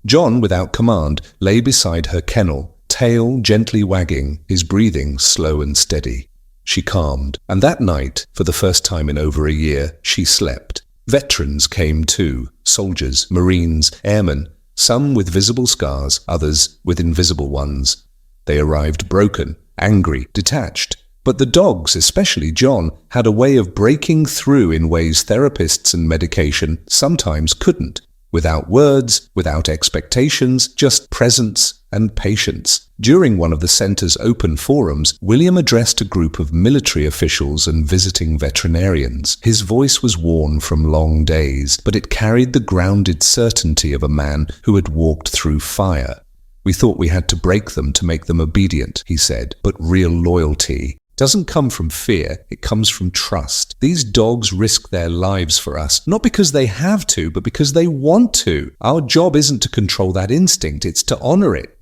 John, without command, lay beside her kennel, tail gently wagging, his breathing slow and steady. She calmed, and that night, for the first time in over a year, she slept. Veterans came too, soldiers, Marines, airmen, some with visible scars, others with invisible ones. They arrived broken, angry, detached. But the dogs, especially John, had a way of breaking through in ways therapists and medication sometimes couldn't. Without words, without expectations, just presence and patience. During one of the center's open forums, William addressed a group of military officials and visiting veterinarians. His voice was worn from long days, but it carried the grounded certainty of a man who had walked through fire. "We thought we had to break them to make them obedient," he said, "but real loyalty doesn't come from fear, it comes from trust. These dogs risk their lives for us, not because they have to, but because they want to. Our job isn't to control that instinct, it's to honor it."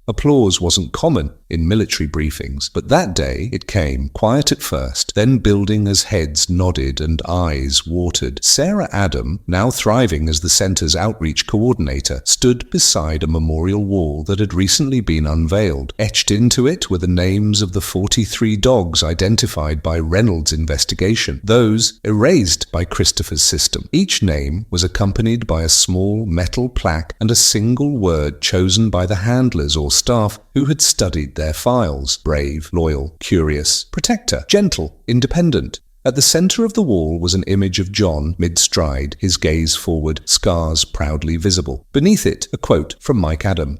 Applause wasn't common in military briefings, but that day it came, quiet at first, then building as heads nodded and eyes watered. Sarah Adam, now thriving as the center's outreach coordinator, stood beside a memorial wall that had recently been unveiled. Etched into it were the names of the 43 dogs identified by Reynolds' investigation, those erased by Christopher's system. Each name was accompanied by a small metal plaque and a single word chosen by the handlers or staff who had studied their files: brave, loyal, curious, protector, gentle, independent. At the center of the wall was an image of John, mid-stride, his gaze forward, scars proudly visible. Beneath it, a quote from Mike Adam.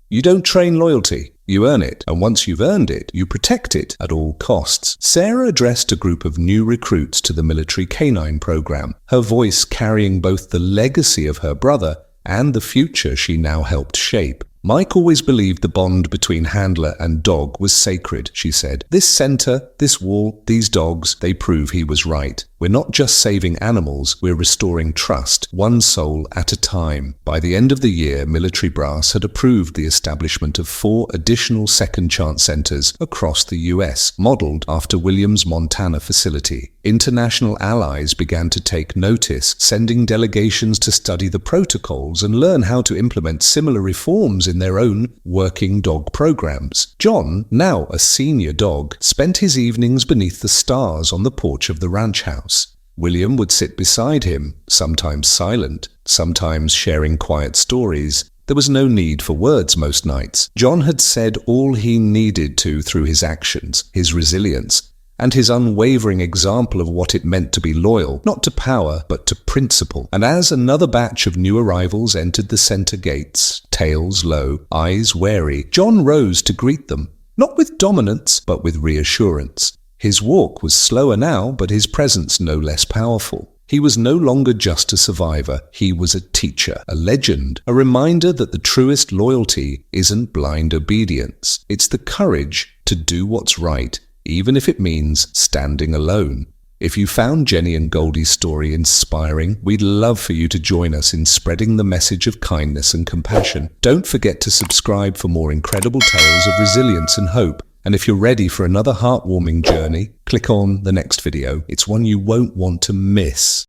"You don't train loyalty, you earn it, and once you've earned it, you protect it at all costs." Sarah addressed a group of new recruits to the military canine program, her voice carrying both the legacy of her brother and the future she now helped shape. "Mike always believed the bond between handler and dog was sacred," she said. "This center, this wall, these dogs, they prove he was right. We're not just saving animals, we're restoring trust, one soul at a time." By the end of the year, military brass had approved the establishment of 4 additional second chance centers across the US, modeled after Williams' Montana facility. International allies began to take notice, sending delegations to study the protocols and learn how to implement similar reforms in their own working dog programs. John, now a senior dog, spent his evenings beneath the stars on the porch of the ranch house. William would sit beside him, sometimes silent, sometimes sharing quiet stories. There was no need for words most nights. John had said all he needed to through his actions, his resilience, and his unwavering example of what it meant to be loyal, not to power, but to principle. And as another batch of new arrivals entered the center gates, tails low, eyes wary, John rose to greet them, not with dominance, but with reassurance. His walk was slower now, but his presence no less powerful. He was no longer just a survivor, he was a teacher, a legend, a reminder that the truest loyalty isn't blind obedience. It's the courage to do what's right, even if it means standing alone. If you found Jenny and Goldie's story inspiring, we'd love for you to join us in spreading the message of kindness and compassion. Don't forget to subscribe for more incredible tales of resilience and hope. And if you're ready for another heartwarming journey, click on the next video. It's one you won't want to miss.